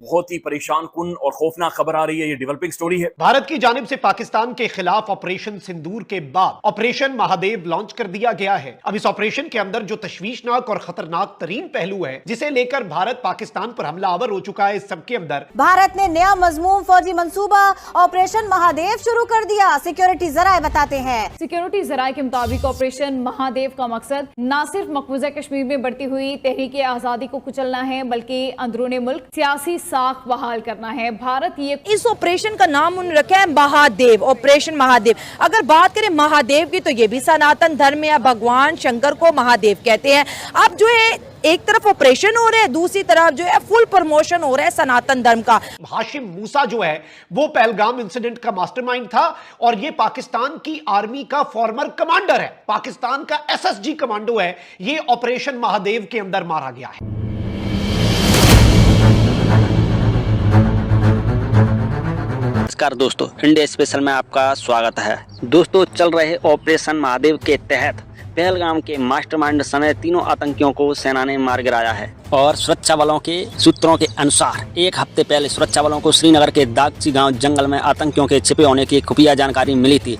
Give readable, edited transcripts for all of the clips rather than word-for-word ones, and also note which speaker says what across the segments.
Speaker 1: बहुत ही परेशान कुन और खौफनाक खबर आ रही है। ये डेवलपिंग स्टोरी है।
Speaker 2: भारत की जानिब से पाकिस्तान के खिलाफ ऑपरेशन सिंदूर के बाद ऑपरेशन महादेव लॉन्च कर दिया गया है। अब इस ऑपरेशन के अंदर जो तशवीशनाक और खतरनाक तरीन पहलू है, जिसे लेकर भारत पाकिस्तान पर हमलावर हो चुका है, इस सबके अंदर
Speaker 3: भारत ने नया मजमूम फौजी मंसूबा ऑपरेशन महादेव शुरू कर दिया। सिक्योरिटी जराये बताते हैं।
Speaker 4: सिक्योरिटी जराये के मुताबिक ऑपरेशन महादेव का मकसद न सिर्फ मकबूजा कश्मीर में बढ़ती हुई तहरीक आजादी को कुचलना है, बल्कि अंदरूनी मुल्क सियासी साख बहाल करना है। भारत ये
Speaker 5: इस ऑपरेशन का नाम उन्होंने रखा है महादेव, ऑपरेशन महादेव। अगर बात करें महादेव की तो ये भी सनातन धर्म या भगवान शंकर को महादेव कहते हैं। अब जो है एक तरफ ऑपरेशन हो रहा है, दूसरी तरफ जो है फुल प्रमोशन हो रहा है सनातन धर्म का।
Speaker 2: हाशिम मूसा जो है वो पहलगाम इंसिडेंट का मास्टरमाइंड था और ये पाकिस्तान की आर्मी का फॉर्मर कमांडर है, पाकिस्तान का एसएसजी कमांडो है। ये ऑपरेशन महादेव के अंदर मारा गया है।
Speaker 6: नमस्कार दोस्तों, इंडिया स्पेशल में आपका स्वागत है। दोस्तों, चल रहे ऑपरेशन महादेव के तहत पहलगाम के मास्टरमाइंड समेत तीनों आतंकियों को सेना ने मार गिराया है। और सुरक्षा बलों के सूत्रों के अनुसार एक हफ्ते पहले सुरक्षा बलों को श्रीनगर के दागची गांव जंगल में आतंकियों के छिपे होने की खुफिया जानकारी मिली थी।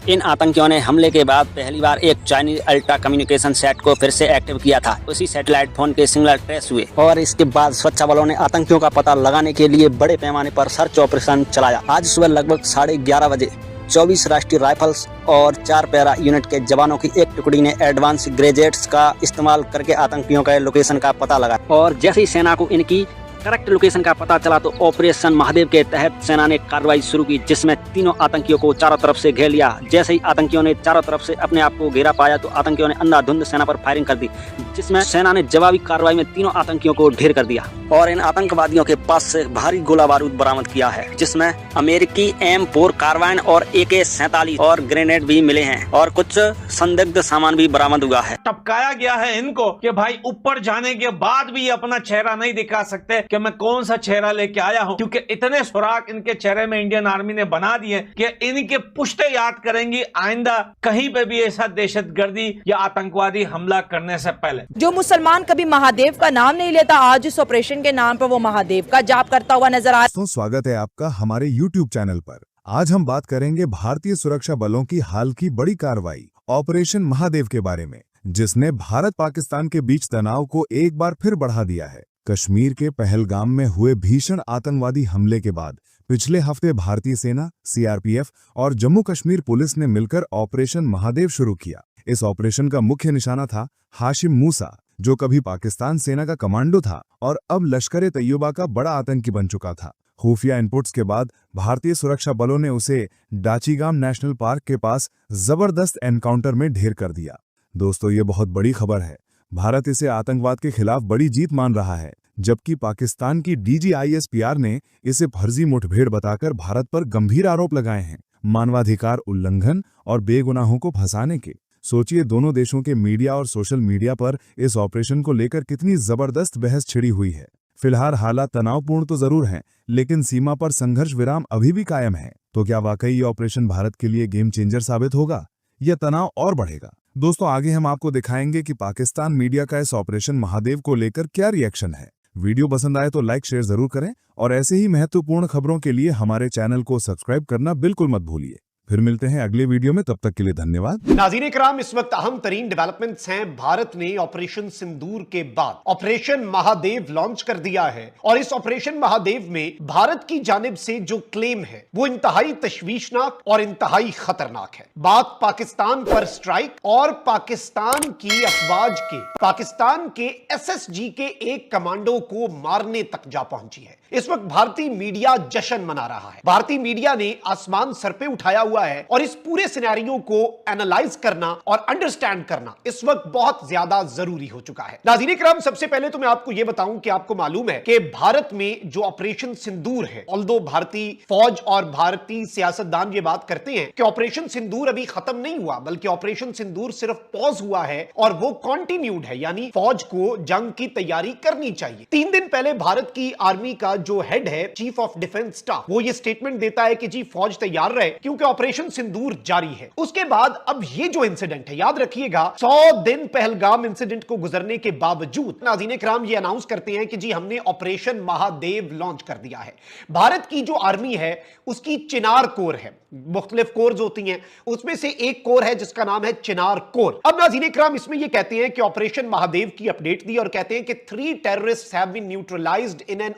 Speaker 6: इन आतंकियों ने हमले के बाद पहली बार एक चाइनीज अल्ट्रा कम्युनिकेशन सेट को फिर से एक्टिव किया था। उसी सैटेलाइट फोन के सिग्नल ट्रेस हुए और इसके बाद सुरक्षा बलों ने आतंकियों का पता लगाने के लिए बड़े पैमाने पर सर्च ऑपरेशन चलाया। आज सुबह लगभग 11:30 बजे 24 राष्ट्रीय राइफल्स और 4 पैरा यूनिट के जवानों की एक टुकड़ी ने एडवांस ग्रेजेट्स का इस्तेमाल करके आतंकियों का लोकेशन का पता लगाया। और जैसे ही सेना को इनकी करेक्ट लोकेशन का पता चला तो ऑपरेशन महादेव के तहत सेना ने कार्रवाई शुरू की, जिसमें तीनों आतंकियों को चारों तरफ से घेर लिया। जैसे ही आतंकियों ने चारों तरफ से अपने आप को घेरा पाया तो आतंकियों ने अंधाधुंध सेना पर फायरिंग कर दी, जिसमें सेना ने जवाबी कार्रवाई में तीनों आतंकियों को ढेर कर दिया। और इन आतंकवादियों के पास से भारी गोला बारूद बरामद किया है, जिसमें अमेरिकी M4 कार्बाइन और AK-47 और ग्रेनेड भी मिले हैं और कुछ संदिग्ध सामान भी बरामद हुआ है।
Speaker 7: टपकाया गया है इनको कि भाई ऊपर जाने के बाद भी अपना चेहरा नहीं दिखा सकते कि मैं कौन सा चेहरा लेके आया हूं, क्योंकि इतने सुराख इनके चेहरे में इंडियन आर्मी ने बना दिए कि इनके पुश्ते याद करेंगी आइंदा कहीं पे भी ऐसा दहशतगर्दी या आतंकवादी हमला करने से पहले।
Speaker 5: जो मुसलमान कभी महादेव का नाम नहीं लेता, आज इस ऑपरेशन के नाम पर वो महादेव का जाप करता हुआ नजर आया।
Speaker 8: तो स्वागत है आपका हमारे YouTube चैनल पर। आज हम बात करेंगे भारतीय सुरक्षा बलों की हाल की बड़ी कार्रवाई ऑपरेशन महादेव के बारे में, जिसने भारत पाकिस्तान के बीच तनाव को एक बार फिर बढ़ा दिया है। कश्मीर के पहलगाम में हुए भीषण आतंकवादी हमले के बाद पिछले हफ्ते भारतीय सेना, CRPF और जम्मू कश्मीर पुलिस ने मिलकर ऑपरेशन महादेव शुरू किया। इस ऑपरेशन का मुख्य निशाना था हाशिम मूसा, जो कभी पाकिस्तान सेना का कमांडो था और अब लश्कर-ए-तैयबा का बड़ा आतंकी बन चुका था। खुफिया इनपुट्स के बाद भारतीय सुरक्षा बलों ने उसे दाचीगाम नेशनल पार्क के पास जबरदस्त एनकाउंटर में ढेर कर दिया। दोस्तों, ये बहुत बड़ी खबर है। भारत इसे आतंकवाद के खिलाफ बड़ी जीत मान रहा है, जबकि पाकिस्तान की DGISPR ने इसे फर्जी मुठभेड़ बताकर भारत पर गंभीर आरोप लगाए हैं, मानवाधिकार उल्लंघन और बेगुनाहों को फंसाने के। सोचिए, दोनों देशों के मीडिया और सोशल मीडिया पर इस ऑपरेशन को लेकर कितनी जबरदस्त बहस छिड़ी हुई है। फिलहाल हालात तनावपूर्ण तो जरूर हैं, लेकिन सीमा पर संघर्ष विराम अभी भी कायम है। तो क्या वाकई ये ऑपरेशन भारत के लिए गेम चेंजर साबित होगा या तनाव और बढ़ेगा? दोस्तों, आगे हम आपको दिखाएंगे कि पाकिस्तान मीडिया का इस ऑपरेशन महादेव को लेकर क्या रिएक्शन है। वीडियो पसंद आए तो लाइक शेयर जरूर करें और ऐसे ही महत्वपूर्ण खबरों के लिए हमारे चैनल को सब्सक्राइब करना बिल्कुल मत भूलिए। फिर मिलते हैं अगले वीडियो में, तब तक के लिए धन्यवाद।
Speaker 2: नाज़रीन इकराम, इस वक्त अहम तरीन डेवलपमेंट्स हैं। भारत ने ऑपरेशन सिंदूर के बाद ऑपरेशन महादेव लॉन्च कर दिया है और इस ऑपरेशन महादेव में भारत की जानिब से जो क्लेम है वो इंतहाई तशवीशनाक और इंतहाई खतरनाक है। बात पाकिस्तान पर स्ट्राइक और पाकिस्तान की अफवाज के, पाकिस्तान के SSG के एक कमांडो को मारने तक जा पहुंची है। इस वक्त भारतीय मीडिया जश्न मना रहा है। भारतीय मीडिया ने आसमान सर पे उठाया हुआ है और इस पूरे सिनेरियो को एनालाइज करना और अंडरस्टैंड करना इस वक्त बहुत ज्यादा जरूरी हो चुका है। नाज़रीन इकराम, सबसे पहले तो मैं आपको यह बताऊं कि आपको मालूम है कि भारत में जो ऑपरेशन सिंदूर है, ऑल्दो भारतीय फौज और भारतीय सियासतदान ये बात करते हैं कि ऑपरेशन सिंदूर अभी खत्म नहीं हुआ, बल्कि ऑपरेशन सिंदूर सिर्फ पॉज हुआ है और वो कंटिन्यूड है, यानी फौज को जंग की तैयारी करनी चाहिए। 3 दिन पहले भारत की आर्मी का जो हेड है, चीफ ऑफ डिफेंस स्टाफ, वो ये स्टेटमेंट देता है कि जी फौज तैयार रहे, क्योंकि ऑपरेशन सिंदूर जारी है। उसके बाद अब ये जो इंसिडेंट है, याद रखिएगा 100 दिन पहलगाम इंसिडेंट को गुजरने के बावजूद नाज़रीन किराम ये अनाउंस करते हैं कि जी हमने ऑपरेशन महादेव लॉन्च कर दिया है। भारत की जो आर्मी है उसकी चिनार कोर है, मुख्तलिफ कोर्स होती हैं, उसमें से एक कोर है जिसका नाम है चिनार कोर। अब नाज़रीन किराम इसमें ये कहते हैं कि ऑपरेशन महादेव की अपडेट दी और कहते हैं कि 3 terrorists have been neutralised in an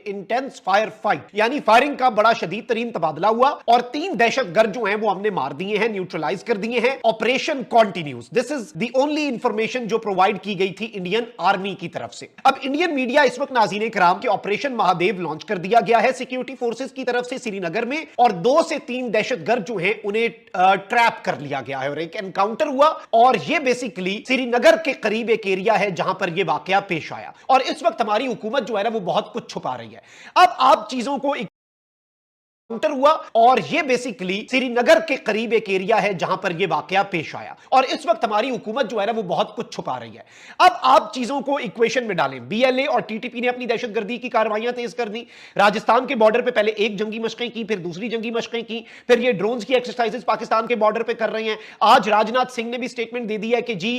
Speaker 2: intense fire fight, यानी फायरिंग का बड़ा शदीद तरीन तबादला हुआ और 3 दहशतगर्द जो हैं वो हमने मार दिए हैं, न्यूट्रलाइज कर दिए हैं। Operation continues. This is the only information जो प्रोवाइड की गई थी इंडियन आर्मी की तरफ से। अब इंडियन मीडिया इस वक्त नाज़रीन किराम के ऑपरेशन महादेव लॉन्च कर दिया गया है सिक्योरिटी फोर्सेस की तरफ से श्रीनगर में, और 2 से 3 दहशतगर्द जो हैं उन्हें ट्रैप कर लिया गया है और एक एनकाउंटर हुआ। और यह बेसिकली श्रीनगर के करीब एक एरिया है जहां पर यह वाकया पेश आया। और इस वक्त हमारी हुकूमत जो है ना वो बहुत कुछ छुपा रही है। अब आप चीजों को हुआ और यह बेसिकली श्रीनगर के करीब एक एरिया है जहां पर यह वाकया पेश आया, और इस वक्त हमारी हुकूमत जो है ना वो बहुत कुछ छुपा रही है। अब आप चीजों को इक्वेशन में डालें। बीएलए और टीटीपी ने अपनी दहशतगर्दी की कार्रवाइयां तेज कर दी। राजस्थान के बॉर्डर पे पहले एक जंगी मशकें की, फिर दूसरी जंगी मशकें की, फिर ये ड्रोन्स की एक्सरसाइजेस पाकिस्तान के बॉर्डर पे कर रहे हैं। आज राजनाथ सिंह ने भी स्टेटमेंट दे दी है कि जी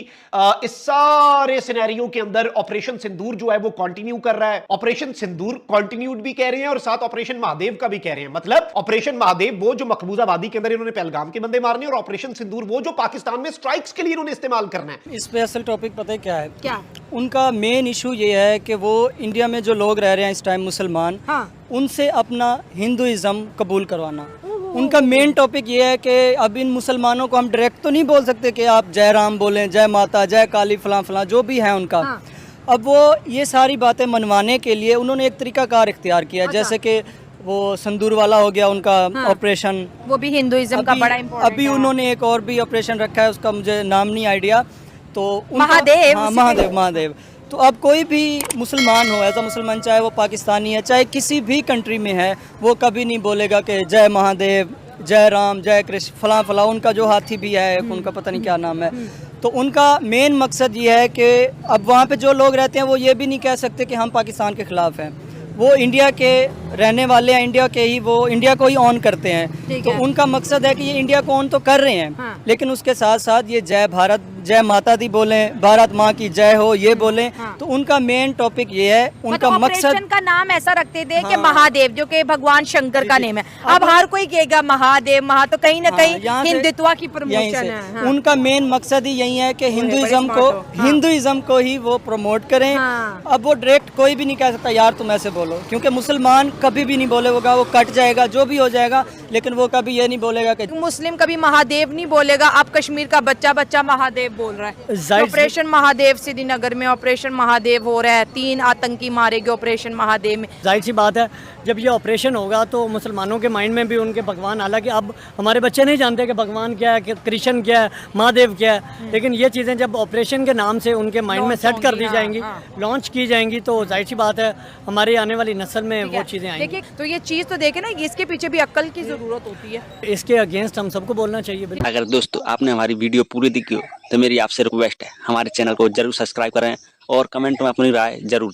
Speaker 2: इस सारे सिनेरियो के अंदर ऑपरेशन सिंदूर जो है वो कंटिन्यू कर रहा है। ऑपरेशन सिंदूर कंटिन्यूड भी कह रहे हैं और साथ ऑपरेशन महादेव का भी कह रहे हैं। मतलब ऑपरेशन महादेव वो जो मकबूजा वादी के अंदर इन्होंने पहलगाम के बंदे मारने, और ऑपरेशन सिंदूर वो जो पाकिस्तान में स्ट्राइक्स के लिए इन्होंने इस्तेमाल करना है।
Speaker 9: स्पेशल टॉपिक पता है क्या है?
Speaker 5: क्या?
Speaker 9: उनका मेन इशू ये है कि वो इंडिया में जो लोग रह रहे हैं इस टाइम मुसलमान, उनसे अपना हिंदुइज्म कबूल करवाना। उनका मेन टॉपिक ये है कि अब इन मुसलमानों को हम डायरेक्ट तो नहीं बोल सकते कि आप जय राम बोलें, जय माता, जय काली, फलां फलां जो भी है उनका। अब वो ये सारी बातें मनवाने के लिए उन्होंने एक तरीकाकार इख्तियार किया, जैसे कि वो संदूर वाला हो गया उनका ऑपरेशन,
Speaker 5: वो भी हिंदुइज्म का बड़ा इम्पोर्टेंट।
Speaker 9: अभी उन्होंने एक और भी ऑपरेशन रखा है, उसका मुझे नाम नहीं आइडिया। तो
Speaker 5: महादेव।
Speaker 9: हाँ, महादेव। तो अब कोई भी मुसलमान हो, ऐसा मुसलमान चाहे वो पाकिस्तानी है चाहे किसी भी कंट्री में है, वो कभी नहीं बोलेगा कि जय महादेव, जय राम, जय कृष्ण, फलां फलां। उनका जो हाथी भी है उनका पता नहीं क्या नाम है। तो उनका मेन मकसद ये है कि अब वहाँ पे जो लोग रहते हैं वो ये भी नहीं कह सकते कि हम पाकिस्तान के खिलाफ हैं। वो इंडिया के रहने वाले हैं, इंडिया के ही, वो इंडिया को ही ऑन करते हैं। तो उनका मकसद है कि ये इंडिया को ऑन तो कर रहे हैं, लेकिन उसके साथ साथ ये जय भारत, जय माता दी बोलें, भारत माँ की जय हो, ये बोलें। तो उनका मेन टॉपिक ये है, उनका मकसद
Speaker 5: का नाम ऐसा रखते थे कि महादेव, जो कि भगवान शंकर का नेम है। अब हर कोई कहेगा महादेव, तो कहीं ना कहीं हिंदुत्व की प्रमोशन है।
Speaker 9: उनका मेन मकसद ही यही है कि हिंदुइज्म को ही वो प्रमोट करें। अब वो डायरेक्ट कोई भी नहीं कह सकता यार तुम ऐसे बोलो, क्योंकि मुसलमान कभी भी नहीं बोलेगा, वो कट जाएगा जो भी हो जाएगा, लेकिन वो कभी ये नहीं बोलेगा कि
Speaker 5: मुस्लिम कभी महादेव नहीं बोलेगा। अब कश्मीर का बच्चा महादेव बोल रहा है। ऑपरेशन महादेव श्रीनगर में ऑपरेशन महादेव हो रहा है, 3 आतंकी मारे गए ऑपरेशन महादेव में।
Speaker 9: जाहिर सी बात है जब ये ऑपरेशन होगा तो मुसलमानों के माइंड में भी उनके भगवान, हालांकि अब हमारे बच्चे नहीं जानते कि भगवान क्या है, कि कृष्ण क्या है, महादेव क्या है, लेकिन ये चीज़ें जब ऑपरेशन के नाम से उनके माइंड में सेट कर दी जाएंगी, लॉन्च की जाएंगी, तो जाहिर सी बात है हमारी आने वाली नस्ल में वो चीज़ें आएंगी।
Speaker 5: देखिए, तो ये चीज़ तो देखे ना, इसके पीछे भी अक्ल की ज़रूरत होती है।
Speaker 9: इसके अगेंस्ट हम सबको बोलना चाहिए।
Speaker 6: अगर दोस्तों आपने हमारी वीडियो पूरी देखी हो तो मेरी आपसे रिक्वेस्ट है, हमारे चैनल को जरूर सब्सक्राइब करें और कमेंट में अपनी राय जरूर